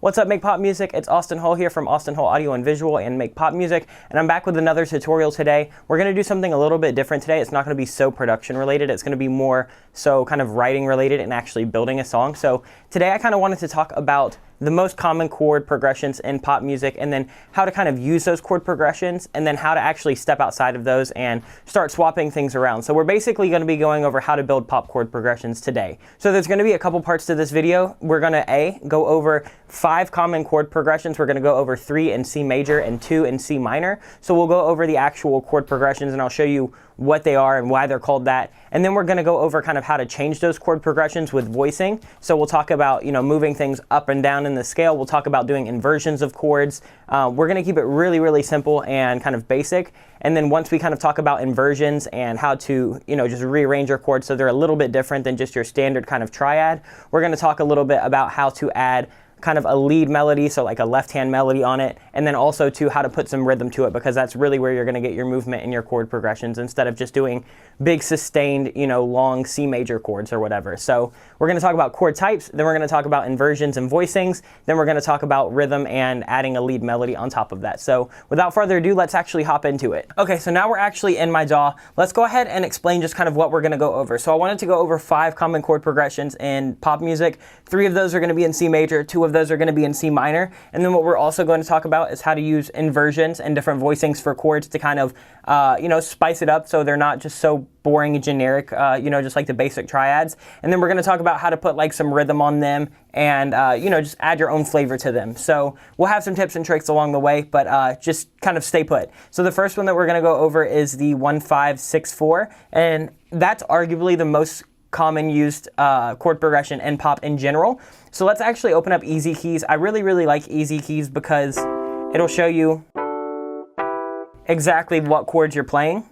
What's up, Make Pop Music? It's Austin Hull here from Austin Hull Audio and Visual and Make Pop Music, and I'm back with another tutorial today. We're going to do something a little bit different today. It's not going to be so production related. It's going to be more so kind of writing related and actually building a song. So today I kind of wanted to talk about the most common chord progressions in pop music, and then how to kind of use those chord progressions, and then how to actually step outside of those and start swapping things around. So we're basically going to be going over how to build pop chord progressions today. So there's going to be a couple parts to this video. We're going to go over 5 common chord progressions. We're going to go over 3 in C major and 2 in C minor. So we'll go over the actual chord progressions, and I'll show you what they are and why they're called that. And then we're going to go over kind of how to change those chord progressions with voicing. So we'll talk about, moving things up and down in the scale. We'll talk about doing inversions of chords. We're going to keep it really, really simple and kind of basic. And then once we kind of talk about inversions and how to, just rearrange your chords so they're a little bit different than just your standard kind of triad, we're going to talk a little bit about how to add kind of a lead melody, so like a left-hand melody on it, and then also to how to put some rhythm to it, because that's really where you're going to get your movement in your chord progressions instead of just doing big sustained, long C major chords or whatever. So we're going to talk about chord types, then we're going to talk about inversions and voicings, then we're going to talk about rhythm and adding a lead melody on top of that. So without further ado, let's actually hop into it. Okay, so now we're actually in my DAW. Let's go ahead and explain just kind of what we're going to go over. So I wanted to go over 5 common chord progressions in pop music. 3 of those are going to be in C major, 2 of those are going to be in C minor, and then what we're also going to talk about is how to use inversions and different voicings for chords to kind of, spice it up so they're not just so boring and generic, just like the basic triads. And then we're going to talk about how to put like some rhythm on them and, just add your own flavor to them. So we'll have some tips and tricks along the way, but just kind of stay put. So the first one that we're going to go over is the 1-5-6-4, and that's arguably the most common used chord progression in pop in general. So let's actually open up Easy Keys. I really, really like Easy Keys because it'll show you exactly what chords you're playing.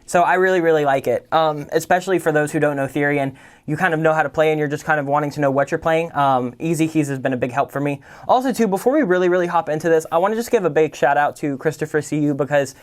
So I really, really like it, especially for those who don't know theory and you kind of know how to play and you're just kind of wanting to know what you're playing. Easy Keys has been a big help for me. Also too, before we really, really hop into this, I want to just give a big shout out to Christopher CU, because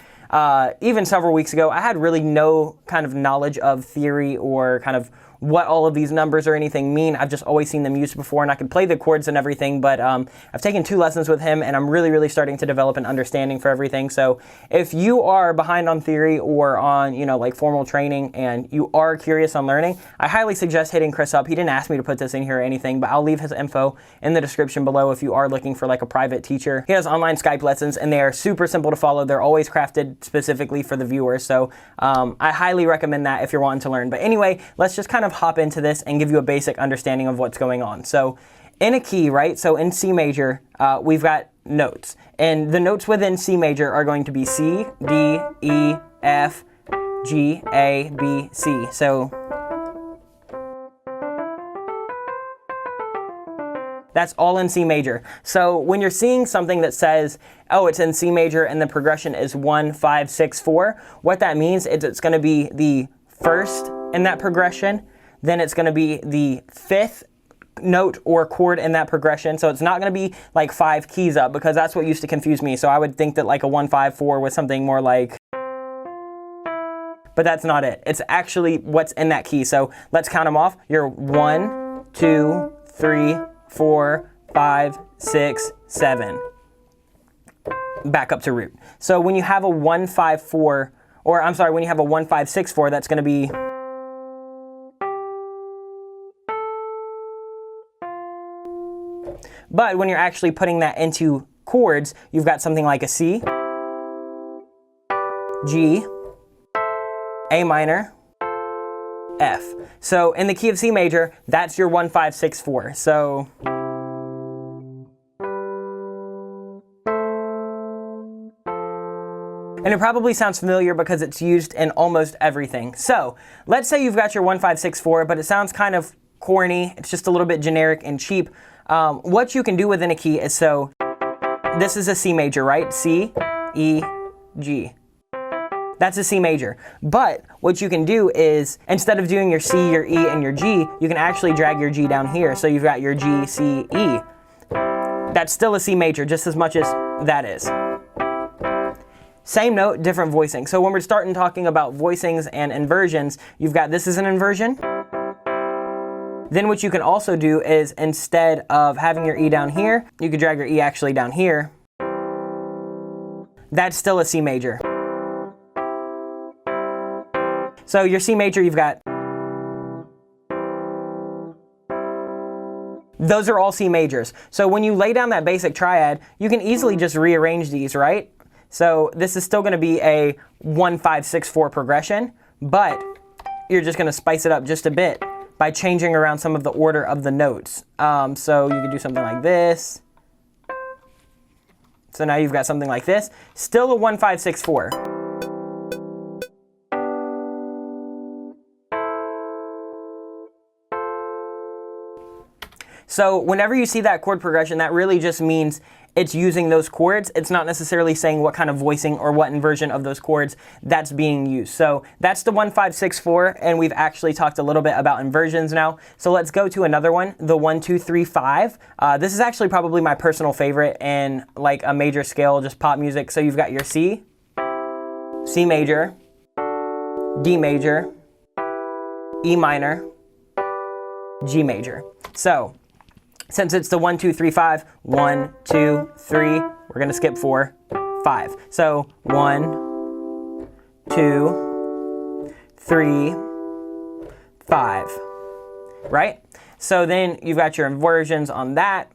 even several weeks ago, I had really no kind of knowledge of theory or kind of what all of these numbers or anything mean. I've just always seen them used before, and I could play the chords and everything, but I've taken 2 lessons with him, and I'm really, really starting to develop an understanding for everything. So if you are behind on theory or on, like formal training, and you are curious on learning, I highly suggest hitting Chris up. He didn't ask me to put this in here or anything, but I'll leave his info in the description below if you are looking for like a private teacher. He has online Skype lessons, and they are super simple to follow. They're always crafted specifically for the viewers, so I highly recommend that if you're wanting to learn. But anyway, let's just kind of hop into this and give you a basic understanding of what's going on. So in a key, right? So in C major, we've got notes, and the notes within C major are going to be C, D, E, F, G, A, B, C. So that's all in C major. So when you're seeing something that says, oh, it's in C major and the progression is 1-5-6-4, what that means is it's going to be the first in that progression, then it's going to be the 5th note or chord in that progression. So it's not going to be like 5 keys up, because that's what used to confuse me. So I would think that like a 1-5-4 was something more like, but that's not it. It's actually what's in that key. So let's count them off. You're 1, 2, 3, 4, 5, 6, 7. Back up to root. So when you have a 1-5-4, or I'm sorry, when you have a 1-5-6-4, that's going to be, but when you're actually putting that into chords, you've got something like a C, G, A minor, F. So in the key of C major, that's your 1-5-6-4. So and it probably sounds familiar because it's used in almost everything. So let's say you've got your 1-5-6-4, but it sounds kind of corny. It's just a little bit generic and cheap. What you can do within a key is, so this is a C major, right? C, E, G. That's a C major. But what you can do is, instead of doing your C, your E, and your G, you can actually drag your G down here. So you've got your G, C, E. That's still a C major, just as much as that is. Same note, different voicing. So when we're starting talking about voicings and inversions, you've got, this is an inversion. Then what you can also do is, instead of having your E down here, you could drag your E actually down here. That's still a C major. So your C major, you've got, those are all C majors. So when you lay down that basic triad, you can easily just rearrange these, right? So this is still going to be a 1, 5, 6, 4 progression, but you're just going to spice it up just a bit by changing around some of the order of the notes. So you could do something like this. So now you've got something like this. Still a 1, 5, 6, 4. So whenever you see that chord progression, that really just means it's using those chords. It's not necessarily saying what kind of voicing or what inversion of those chords that's being used. So that's the 1, 5, 6, 4, and we've actually talked a little bit about inversions now. So let's go to another one, the 1, 2, 3, 5. This is actually probably my personal favorite in like a major scale, just pop music. So you've got your C, C major, D major, E minor, G major. So since it's the 1, 2, 3, 5, 1, 2, 3, we're going to skip 4, 5. So 1, 2, 3, 5, right? So then you've got your inversions on that.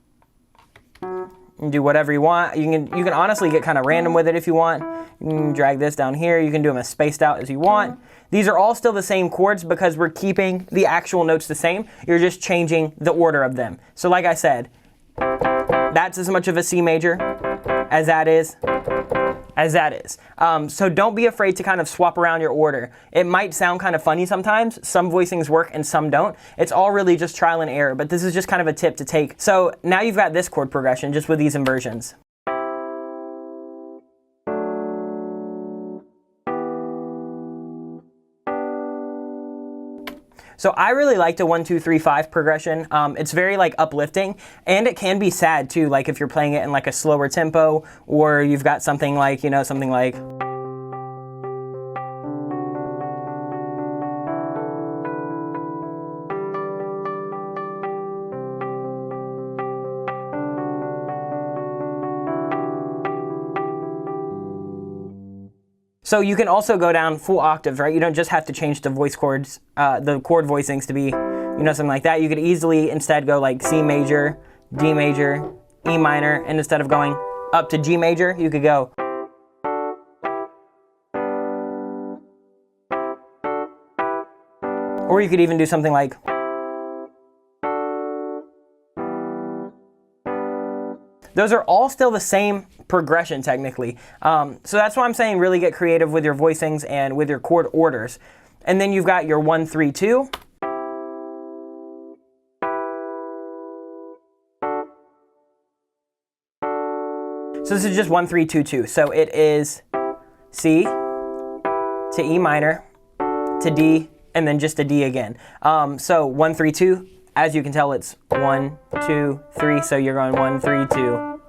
You can do whatever you want. You can honestly get kind of random with it if you want. You can drag this down here. You can do them as spaced out as you want. These are all still the same chords because we're keeping the actual notes the same. You're just changing the order of them. So like I said, that's as much of a C major as that is. So don't be afraid to kind of swap around your order. It might sound kind of funny sometimes. Some voicings work and some don't. It's all really just trial and error, but this is just kind of a tip to take. So now you've got this chord progression just with these inversions. So I really like the 1, 2, 3, 5 progression. It's very like uplifting, and it can be sad too. Like if you're playing it in like a slower tempo, or you've got something like, you know, something like. So you can also go down full octaves, right? You don't just have to change the voice chords, the chord voicings to be, you know, something like that. You could easily instead go like C major, D major, E minor, and instead of going up to G major, you could go. Or you could even do something like. Those are all still the same progression technically. So that's why I'm saying really get creative with your voicings and with your chord orders. And then you've got your 1, 3, 2. So this is just 1, 3, 2, 2. So it is C to E minor to D and then just a D again. So 1, 3, 2. As you can tell, it's 1, 2, 3, so you're going 1, 3, 2.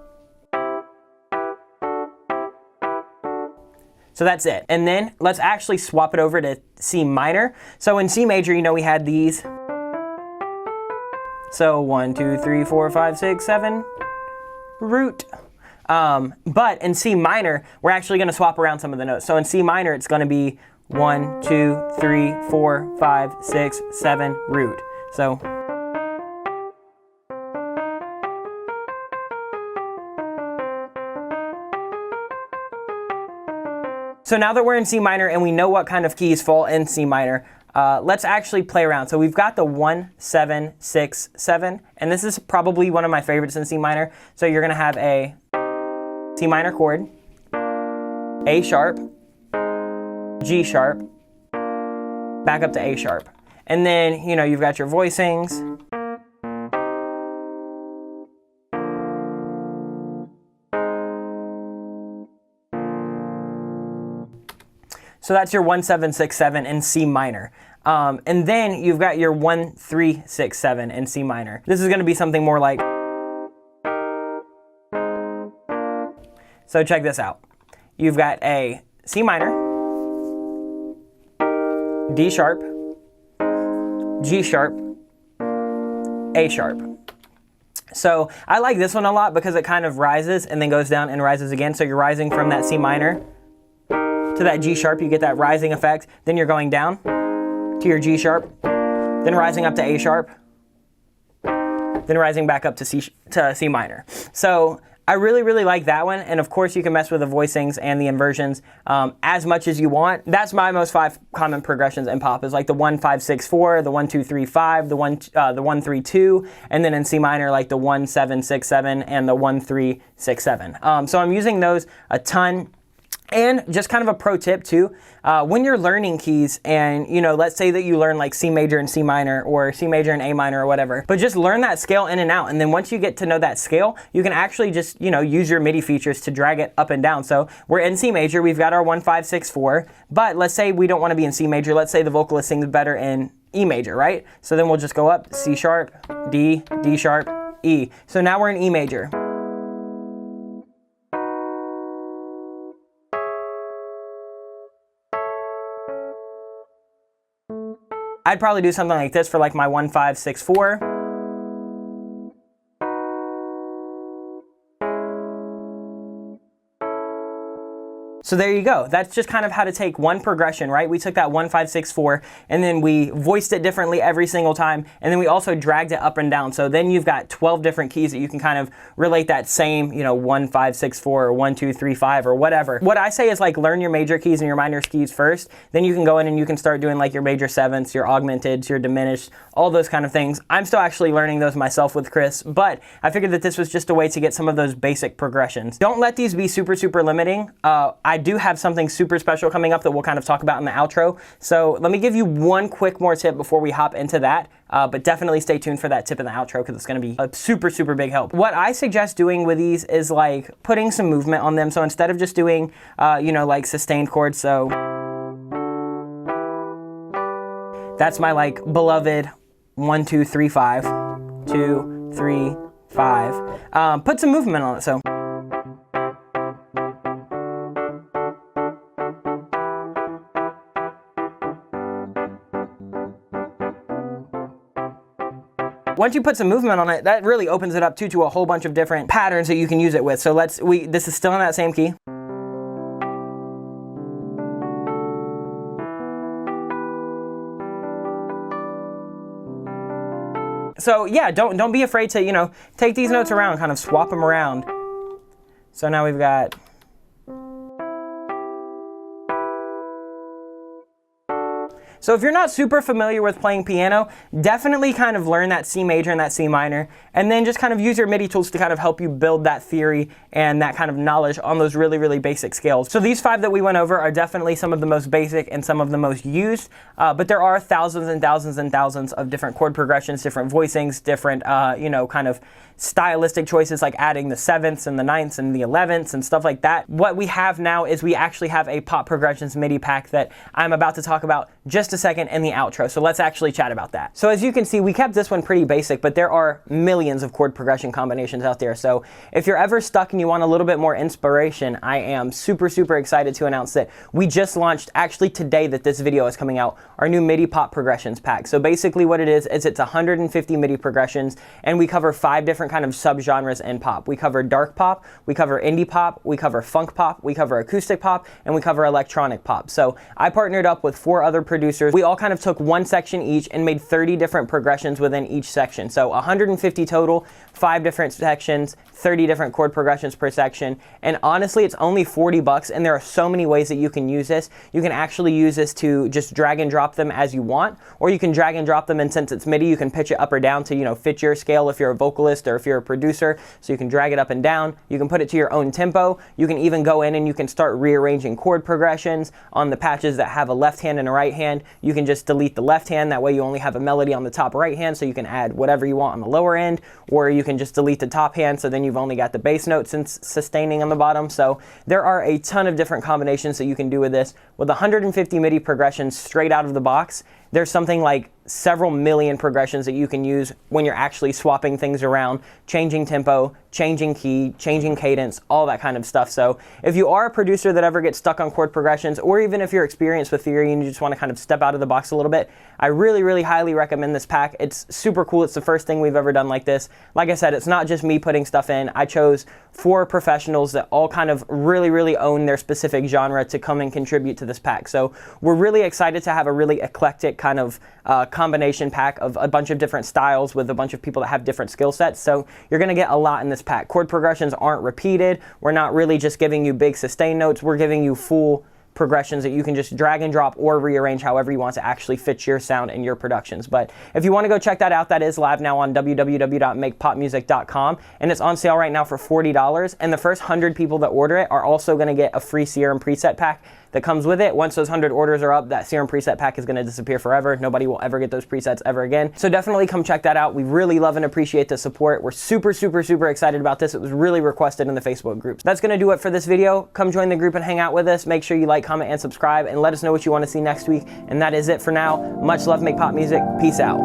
So that's it. And then let's actually swap it over to C minor. So in C major, you know, we had these. So 1, 2, 3, 4, 5, 6, 7, root. But in C minor, we're actually going to swap around some of the notes. So in C minor, it's going to be 1, 2, 3, 4, 5, 6, 7, root. So now that we're in C minor and we know what kind of keys fall in C minor, let's actually play around. So we've got the 1, 7, 6, 7, and this is probably one of my favorites in C minor. So you're going to have a C minor chord, A sharp, G sharp, back up to A sharp. And then, you know, you've got your voicings. So that's your 1, 7, 6, 7 in C minor. And then you've got your 1, 3, 6, 7 in C minor. This is going to be something more like. So check this out. You've got a C minor, D sharp, G sharp, A sharp. So I like this one a lot because it kind of rises and then goes down and rises again. So you're rising from that C minor to that G sharp. You get that rising effect. Then you're going down to your G sharp, then rising up to A sharp, then rising back up to C minor. So I really, really like that one. And of course, you can mess with the voicings and the inversions as much as you want. That's my most 5 common progressions in pop, is like the 1 5 6 4, the 1 2 3 5, the 1 3 2, and then in C minor like the 1 7 6 7 and the 1 3 6 7. So I'm using those a ton. And just kind of a pro tip too, when you're learning keys and, you know, let's say that you learn like C major and C minor or C major and A minor or whatever, but just learn that scale in and out. And then once you get to know that scale, you can actually just, you know, use your MIDI features to drag it up and down. So we're in C major, we've got our 1 5 6 4, but let's say we don't want to be in C major. Let's say the vocalist sings better in E major, right? So then we'll just go up C sharp, D, D sharp, E. So now we're in E major. I'd probably do something like this for like my 1 5 6 4. So there you go. That's just kind of how to take one progression, right? We took that 1 5 6 4 and then we voiced it differently every single time, and then we also dragged it up and down. So then you've got 12 different keys that you can kind of relate that same, you know, 1 5 6 4 or 1 2 3 5 or whatever. What I say is like learn your major keys and your minor keys first. Then you can go in and you can start doing like your major sevenths, your augmenteds, your diminished, all those kind of things. I'm still actually learning those myself with Chris, but I figured that this was just a way to get some of those basic progressions. Don't let these be super, super limiting. I do have something super special coming up that we'll kind of talk about in the outro. So let me give you one quick more tip before we hop into that. But definitely stay tuned for that tip in the outro because it's going to be a super, super big help. What I suggest doing with these is like putting some movement on them. So instead of just doing, you know, like sustained chords. So that's my like beloved 1 2 3 5, 2 3 5. Put some movement on it. So. Once you put some movement on it, that really opens it up too to a whole bunch of different patterns that you can use it with. So this is still in that same key. So yeah, don't be afraid to, you know, take these notes around, kind of swap them around. So now we've got. So if you're not super familiar with playing piano, definitely kind of learn that C major and that C minor, and then just kind of use your MIDI tools to kind of help you build that theory and that kind of knowledge on those really, really basic scales. So these 5 that we went over are definitely some of the most basic and some of the most used, but there are thousands and thousands and thousands of different chord progressions, different voicings, different, you know, kind of stylistic choices like adding the 7ths and the 9ths and the 11ths and stuff like that. What we have now is we actually have a Pop Progressions MIDI pack that I'm about to talk about just a second in the outro. So let's actually chat about that. So as you can see, we kept this one pretty basic, but there are millions of chord progression combinations out there. So if you're ever stuck and you want a little bit more inspiration, I am super, super excited to announce that we just launched, actually today that this video is coming out, our new MIDI Pop Progressions pack. So basically what it is it's 150 MIDI progressions, and we cover 5 different kind of subgenres in pop. We cover dark pop, we cover indie pop, we cover funk pop, we cover acoustic pop, and we cover electronic pop. So I partnered up with 4 other producers. We all kind of took one section each and made 30 different progressions within each section. So 150 total, 5 different sections, 30 different chord progressions per section. And honestly, it's only $40, and there are so many ways that you can use this. You can actually use this to just drag and drop them as you want, or you can drag and drop them, and since it's MIDI, you can pitch it up or down to, you know, fit your scale if you're a vocalist or if you're a producer. So you can drag it up and down. You can put it to your own tempo. You can even go in and you can start rearranging chord progressions on the patches that have a left hand and a right hand. You can just delete the left hand. That way you only have a melody on the top right hand, so you can add whatever you want on the lower end, or you can just delete the top hand, so then you've only got the bass notes and sustaining on the bottom. So there are a ton of different combinations that you can do with this. With 150 MIDI progressions straight out of the box, there's something like several million progressions that you can use when you're actually swapping things around, changing tempo, changing key, changing cadence, all that kind of stuff. So if you are a producer that ever gets stuck on chord progressions, or even if you're experienced with theory and you just want to kind of step out of the box a little bit, I really, really highly recommend this pack. It's super cool. It's the first thing we've ever done like this. Like I said, it's not just me putting stuff in. I chose 4 professionals that all kind of really, really own their specific genre to come and contribute to this pack. So we're really excited to have a really eclectic kind of combination pack of a bunch of different styles with a bunch of people that have different skill sets. So you're going to get a lot in this pack. Chord progressions aren't repeated. We're not really just giving you big sustain notes. We're giving you full progressions that you can just drag and drop or rearrange however you want to actually fit your sound and your productions. But if you want to go check that out, that is live now on www.makepopmusic.com, and it's on sale right now for $40. And the first 100 people that order it are also going to get a free Serum preset pack that comes with it. Once those 100 orders are up, that Serum preset pack is going to disappear forever. Nobody will ever get those presets ever again. So definitely come check that out. We really love and appreciate the support. We're super, super, super excited about this. It was really requested in the Facebook group. That's going to do it for this video. Come join the group and hang out with us. Make sure you like, comment, and subscribe, and let us know what you want to see next week. And that is it for now. Much love, make pop music. Peace out.